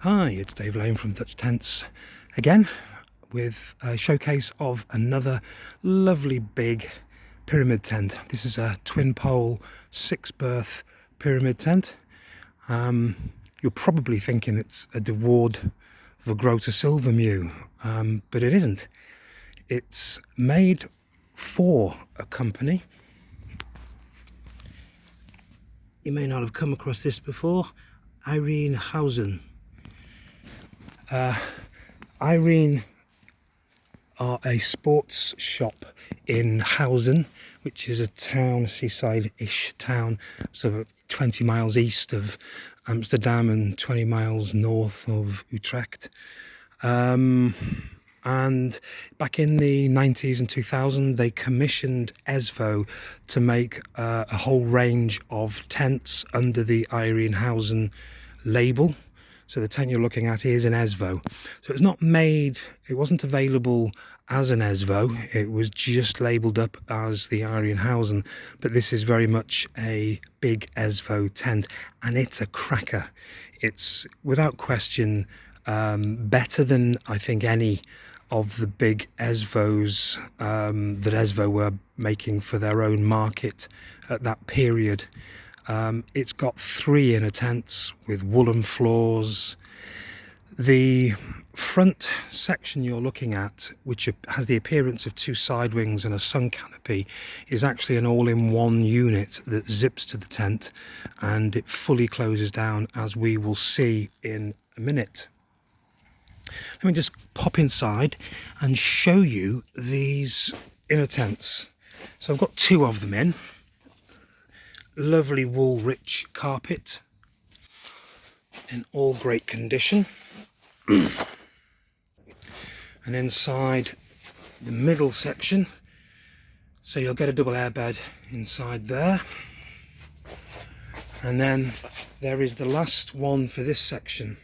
Hi, it's Dave Lane from Dutch Tents again with a showcase of another lovely big pyramid tent. This is a twin pole 6-berth pyramid tent. You're probably thinking it's a De Ward Vergroote Silvermew, but it isn't. It's made for a company. You may not have come across this before. Irene Huizen. Irene are a sports shop in Huizen, which is a town, seaside-ish town, sort of 20 miles east of Amsterdam and 20 miles north of Utrecht. And back in the 90s and 2000s, they commissioned ESVO to make a whole range of tents under the Irene Huizen label. So the tent you're looking at is an ESVO. So it's not made, it wasn't available as an ESVO, it was just labelled up as the Irene Huizen, but this is very much a big ESVO tent, and it's a cracker. It's without question better than I think any of the big ESVOs that ESVO were making for their own market at that period. It's got 3 inner tents with woolen floors. The front section you're looking at, which has the appearance of 2 side wings and a sun canopy, is actually an all-in-one unit that zips to the tent, and it fully closes down, as we will see in a minute. Let me just pop inside and show you these inner tents. So I've got 2 of them in. Lovely wool rich carpet in all great condition. And inside the middle section, so you'll get a double airbed inside there. And then there is the last one for this section.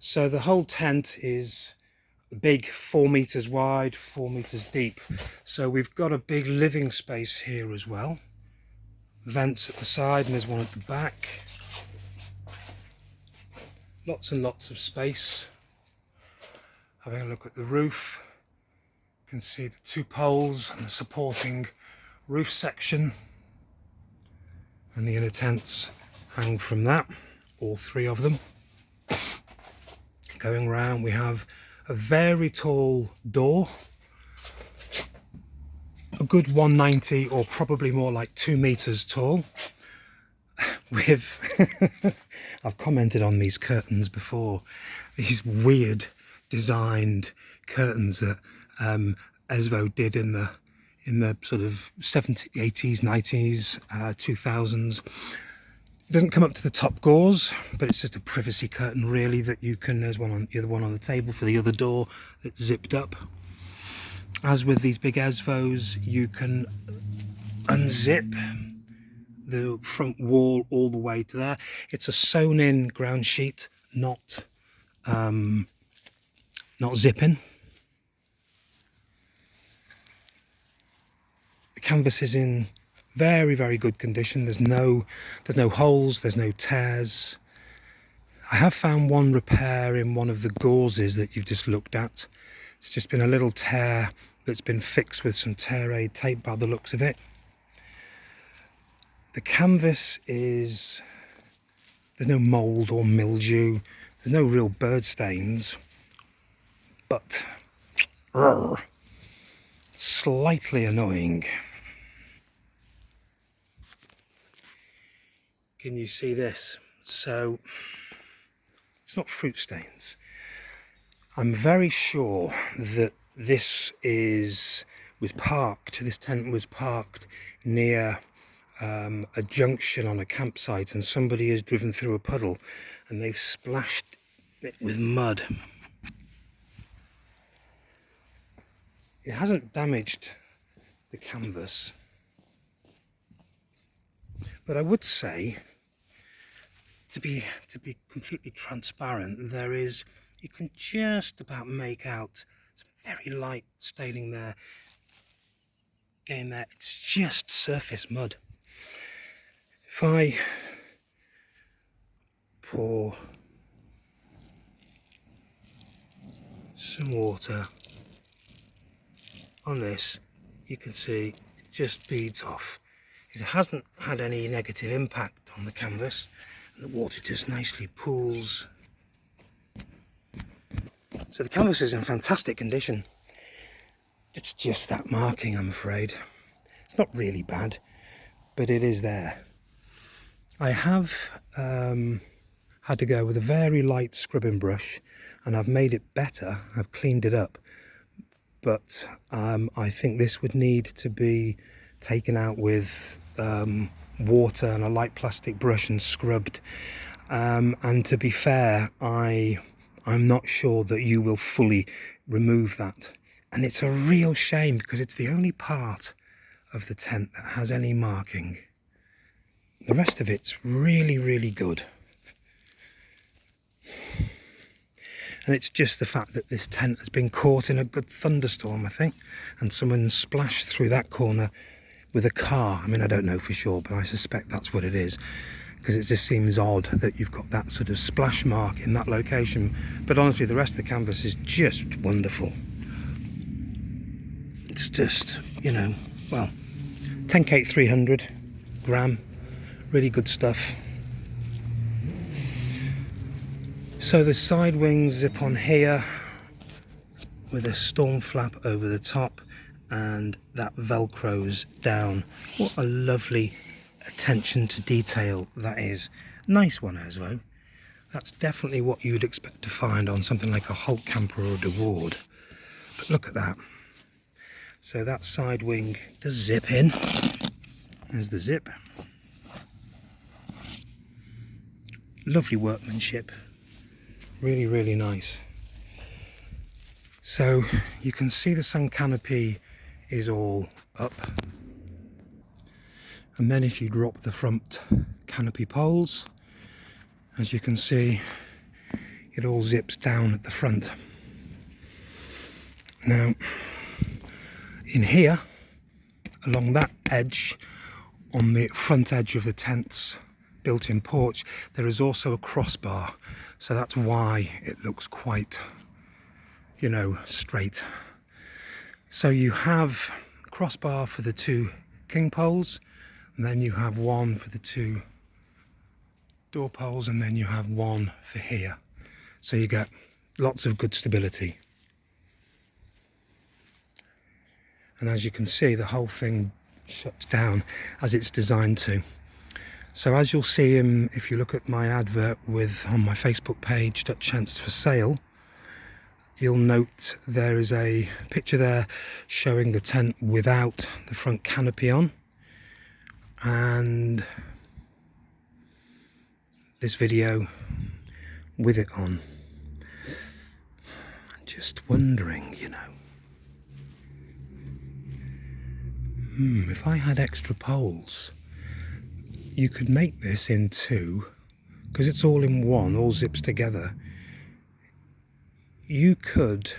So the whole tent is big, 4 meters wide, 4 meters deep. So we've got a big living space here as well. Vents at the side, and there's one at the back. Lots and lots of space. Having a look at the roof, you can see the 2 poles and the supporting roof section, and the inner tents hang from that, all 3 of them. Going round, we have a very tall door, a good 190 or probably more like 2 meters tall, with I've commented on these curtains before, these weird designed curtains that ESVO did in the sort of 70s, 80s, 90s, 2000s. It doesn't come up to the top gauze, but it's just a privacy curtain really that you can, there's one on the other one on the table for the other door that's zipped up. As with these big ESVOs, you can unzip the front wall all the way to there. It's a sewn in ground sheet, not zipping. The canvas is in very, very good condition. There's no holes, there's no tears. I have found one repair in one of the gauzes that you've just looked at. It's just been a little tear that's been fixed with some tear aid tape by the looks of it. The canvas is, there's no mould or mildew, there's no real bird stains, but slightly annoying. Can you see this? So it's not fruit stains. I'm very sure that this tent was parked near a junction on a campsite, and somebody has driven through a puddle and they've splashed it with mud. It hasn't damaged the canvas, but I would say, to be completely transparent, you can just about make out some very light staining there. Again, there, it's just surface mud. If I pour some water on this, you can see it just beads off. It hasn't had any negative impact on the canvas, and the water just nicely pools. So the canvas is in fantastic condition. It's just that marking, I'm afraid. It's not really bad, but it is there. I have had to go with a very light scrubbing brush, and I've made it better. I've cleaned it up, but I think this would need to be taken out with water and a light plastic brush and scrubbed. And to be fair, I'm not sure that you will fully remove that. And it's a real shame, because it's the only part of the tent that has any marking. The rest of it's really, really good. And it's just the fact that this tent has been caught in a good thunderstorm, I think, and someone splashed through that corner with a car. I mean, I don't know for sure, but I suspect that's what it is, because it just seems odd that you've got that sort of splash mark in that location. But honestly, the rest of the canvas is just wonderful. It's just, you know, well, 10K 300 gram, really good stuff. So the side wings zip on here with a storm flap over the top, and that velcros down. What a lovely attention to detail that is. Nice one, Esvo. That's definitely what you'd expect to find on something like a Hulk camper or a DeWard. But look at that. So that side wing does zip in. There's the zip. Lovely workmanship. Really, really nice. So you can see the sun canopy is all up. And then if you drop the front canopy poles, as you can see, it all zips down at the front. Now, in here, along that edge, on the front edge of the tent's built-in porch, there is also a crossbar. So that's why it looks quite, you know, straight. So you have a crossbar for the two king poles, and then you have one for the two door poles, and then you have one for here. So you get lots of good stability. And as you can see, the whole thing shuts down as it's designed to. So as you'll see if you look at my advert on my Facebook page, Dutch Tents for Sale, you'll note there is a picture there showing the tent without the front canopy on, and this video with it on. Just wondering, you know, if I had extra poles, you could make this in two, because it's all in one, all zips together. You could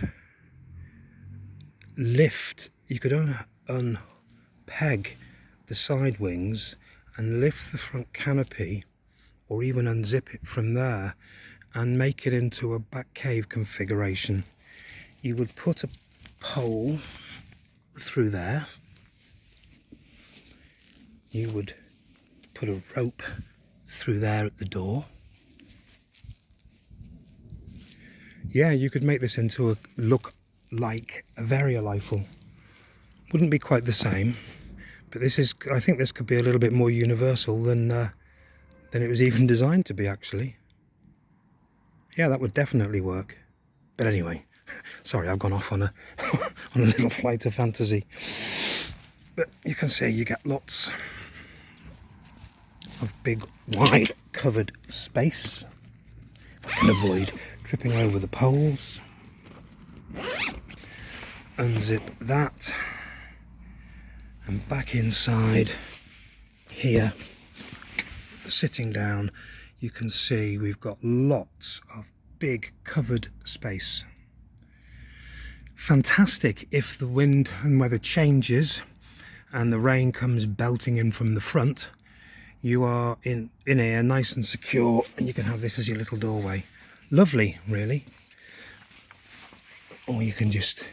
unpeg the side wings and lift the front canopy, or even unzip it from there and make it into a back cave configuration. You would put a pole through there, you would put a rope through there at the door. Yeah, you could make this into a look like a variolifle. Wouldn't be quite the same, but this is, I think this could be a little bit more universal than it was even designed to be, actually. Yeah, that would definitely work. But anyway, sorry, I've gone off on a on a little flight of fantasy. But you can see you get lots of big, wide covered space. If I can avoid tripping over the poles. Unzip that, and back inside here, sitting down, you can see we've got lots of big covered space. Fantastic if the wind and weather changes and the rain comes belting in from the front. You are in here nice and secure, and you can have this as your little doorway. Lovely, really. or you can just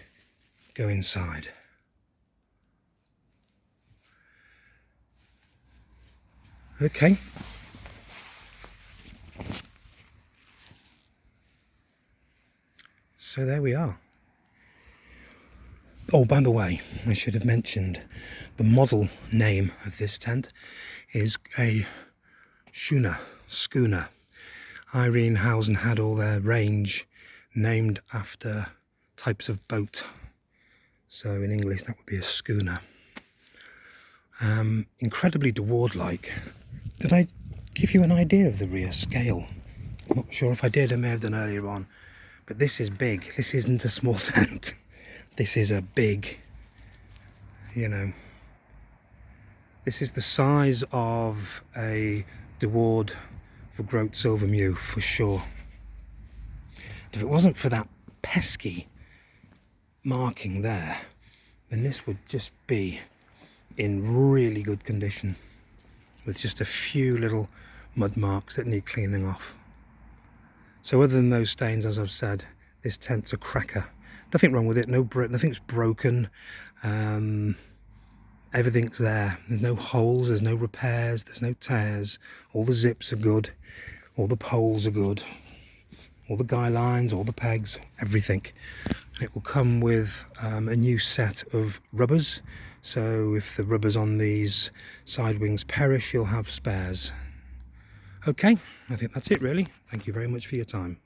go inside. Okay. So there we are. Oh, by the way, I should have mentioned the model name of this tent is a schooner. Irene Huizen had all their range named after types of boat. So in English that would be a schooner. Incredibly deward-like. Did I give you an idea of the rear scale? I'm not sure if I did, I may have done earlier on. But this is big. This isn't a small tent. This is a big, you know, this is the size of a Deward for Groat Silver Mew for sure. If it wasn't for that pesky marking there, then this would just be in really good condition with just a few little mud marks that need cleaning off. So other than those stains, as I've said, this tent's a cracker. Nothing wrong with it, nothing's broken, everything's there. There's no holes, there's no repairs, there's no tears. All the zips are good, all the poles are good, all the guy lines, all the pegs, everything. It will come with a new set of rubbers, so if the rubbers on these side wings perish, you'll have spares. Okay, I think that's it really. Thank you very much for your time.